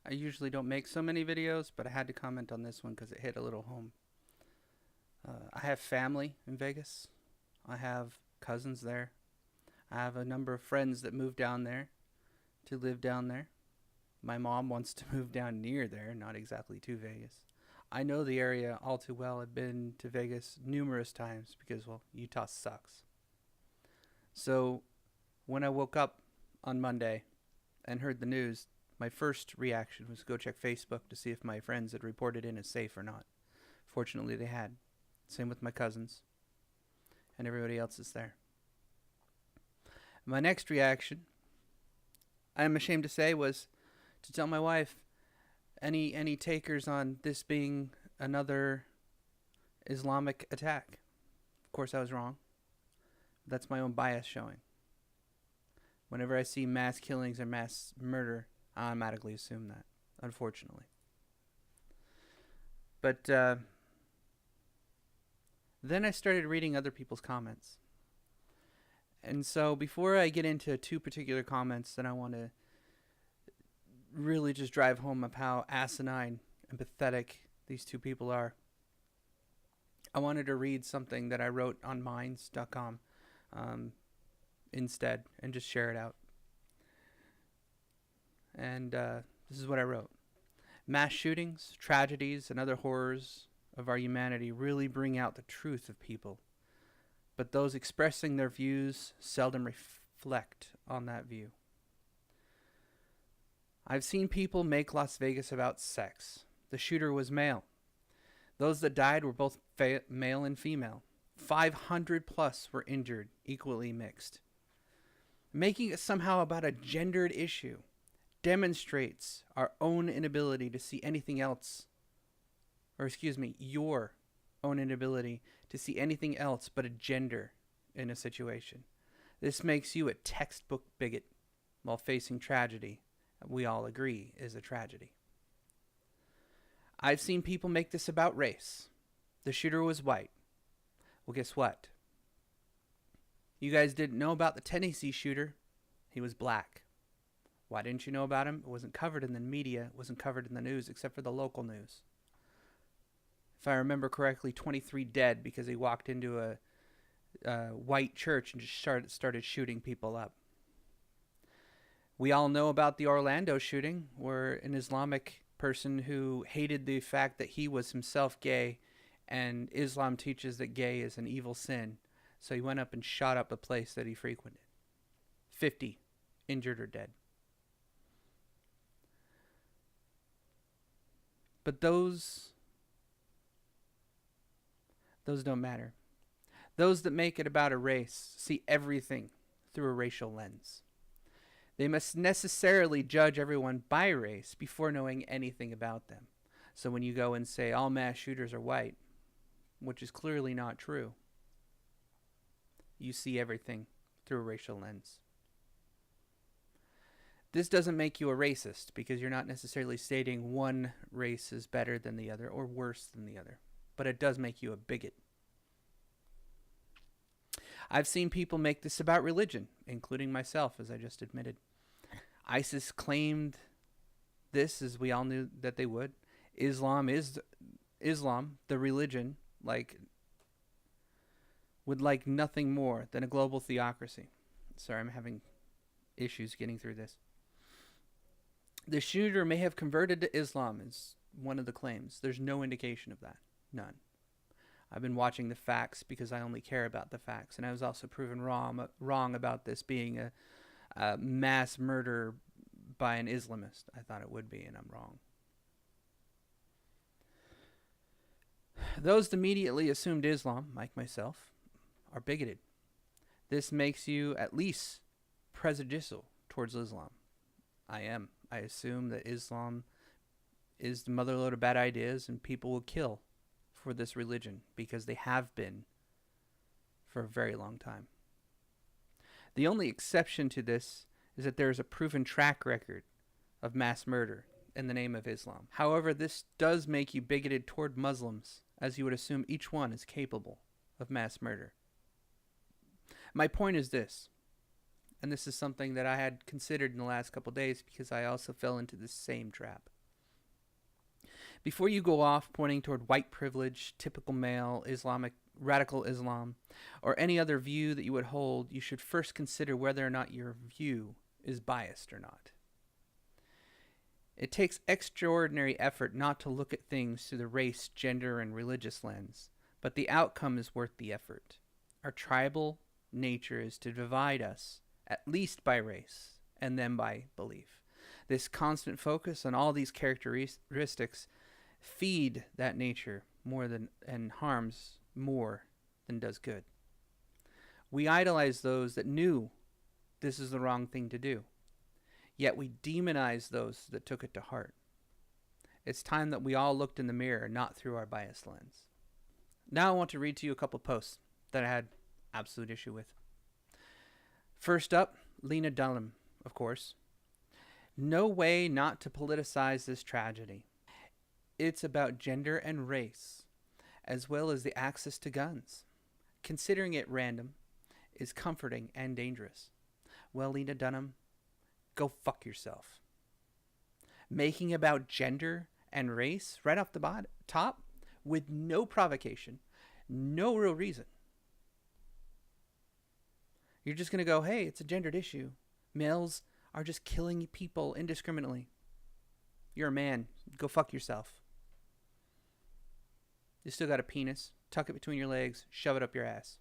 I usually don't make so many videos, but I had to comment on this one because it hit a little home. I have family in Vegas. I have cousins there. I have a number of friends that moved down there to live down there. My mom wants to move down near there, not exactly to Vegas. I know the area all too well. I've been to Vegas numerous times because, well, Utah sucks. So when I woke up on Monday and heard the news, my first reaction was to go check Facebook to see if my friends had reported in as safe or not. Fortunately, they had. Same with my cousins and everybody else that's there. My next reaction, I'm ashamed to say, was to tell my wife, any takers on this being another Islamic attack. Of course, I was wrong. That's my own bias showing. Whenever I see mass killings or mass murder, I automatically assume that, unfortunately. But then I started reading other people's comments. And so before I get into two particular comments that I want to really just drive home of how asinine and pathetic these two people are, I wanted to read something that I wrote on minds.com instead and just share it out. And this is what I wrote. Mass shootings, tragedies, and other horrors of our humanity really bring out the truth of people, but those expressing their views seldom reflect on that view. I've seen people make Las Vegas about sex. The shooter was male. Those that died were both male and female. 500 plus were injured, equally mixed. Making it somehow about a gendered issue demonstrates our own inability to see anything else, your own inability to see anything else but a gender in a situation. This makes you a textbook bigot while facing tragedy we all agree is a tragedy. I've seen people make this about race. The shooter was white. Well, guess what? You guys didn't know about the Tennessee shooter. He was black. Why didn't you know about him? It wasn't covered in the media. It wasn't covered in the news except for the local news. If I remember correctly, 23 dead because he walked into a white church and just started shooting people up. We all know about the Orlando shooting, where an Islamic person who hated the fact that he was himself gay, and Islam teaches that gay is an evil sin, so he went up and shot up a place that he frequented. 50 injured or dead. But those don't matter. Those that make it about a race see everything through a racial lens. They must necessarily judge everyone by race before knowing anything about them. So when you go and say all mass shooters are white, which is clearly not true, you see everything through a racial lens. This doesn't make you a racist because you're not necessarily stating one race is better than the other or worse than the other, but it does make you a bigot. I've seen people make this about religion, including myself, as I just admitted. ISIS claimed this, as we all knew that they would. Islam, the religion, would like nothing more than a global theocracy. Sorry, I'm having issues getting through this. The shooter may have converted to Islam, is one of the claims. There's no indication of that. None. I've been watching the facts because I only care about the facts, and I was also proven wrong about this being a mass murder by an Islamist. I thought it would be, and I'm wrong. Those that immediately assumed Islam, like myself, are bigoted. This makes you at least prejudicial towards Islam. I am. I assume that Islam is the motherlode of bad ideas, and people will kill for this religion because they have been for a very long time. The only exception to this is that there is a proven track record of mass murder in the name of Islam. However, this does make you bigoted toward Muslims, as you would assume each one is capable of mass murder. My point is this, and this is something that I had considered in the last couple of days because I also fell into this same trap. Before you go off pointing toward white privilege, typical male, Islamic, radical Islam, or any other view that you would hold, you should first consider whether or not your view is biased or not. It takes extraordinary effort not to look at things through the race, gender, and religious lens, but the outcome is worth the effort. Our tribal nature is to divide us, at least by race, and then by belief. This constant focus on all these characteristics feed that nature more than and harms more than does good. We idolize those that knew this is the wrong thing to do, yet we demonize those that took it to heart. It's time that we all looked in the mirror, not through our biased lens. Now I want to read to you a couple posts that I had absolute issue with. First up, Lena Dunham, of course. No way not to politicize this tragedy. It's about gender and race, as well as the access to guns. Considering it random is comforting and dangerous. Well, Lena Dunham, go fuck yourself. Making about gender and race right off the top with no provocation, no real reason. You're just going to go, hey, it's a gendered issue. Males are just killing people indiscriminately. You're a man. Go fuck yourself. You still got a penis. Tuck it between your legs. Shove it up your ass.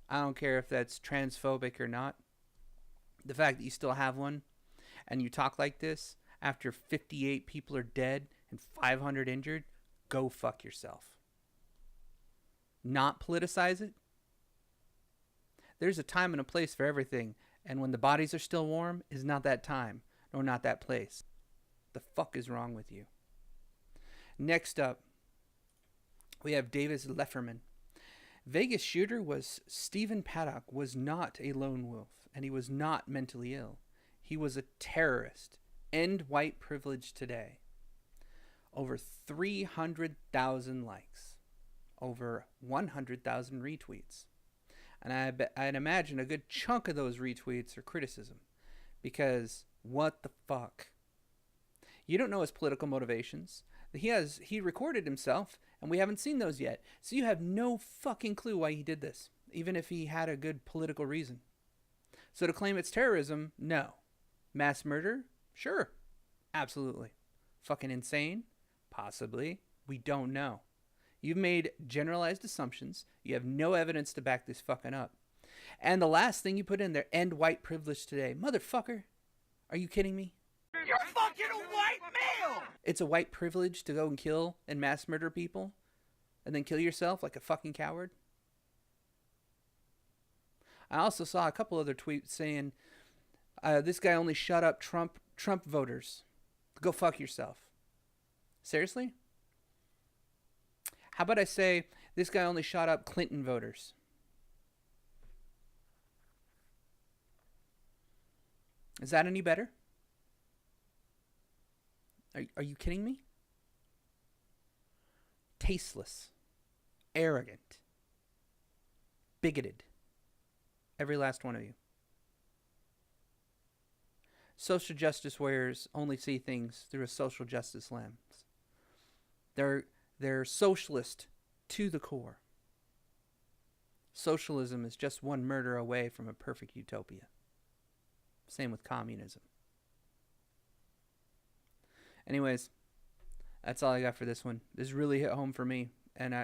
I don't care if that's transphobic or not. The fact that you still have one and you talk like this after 58 people are dead and 500 injured, go fuck yourself. Not politicize it. There's a time and a place for everything, and when the bodies are still warm is not that time, nor not that place. The fuck is wrong with you? Next up, we have Davis Lefferman. Vegas shooter was Stephen Paddock was not a lone wolf, and he was not mentally ill. He was a terrorist. End white privilege today. Over 300,000 likes. Over 100,000 retweets. And I'd imagine a good chunk of those retweets are criticism. Because what the fuck? You don't know his political motivations. He recorded himself, and we haven't seen those yet. So you have no fucking clue why he did this, even if he had a good political reason. So to claim it's terrorism, no. Mass murder? Sure. Absolutely. Fucking insane? Possibly. We don't know. You've made generalized assumptions. You have no evidence to back this fucking up. And the last thing you put in there, end white privilege today. Motherfucker. Are you kidding me? You're fucking a white male! It's a white privilege to go and kill and mass murder people and then kill yourself like a fucking coward? I also saw a couple other tweets saying, this guy only shut up Trump voters. Go fuck yourself. Seriously? How about I say, this guy only shot up Clinton voters? Is that any better? Are you kidding me? Tasteless. Arrogant. Bigoted. Every last one of you. Social justice warriors only see things through a social justice lens. They're socialist to the core. Socialism is just one murder away from a perfect utopia. Same with communism. Anyways, that's all I got for this one. This really hit home for me, and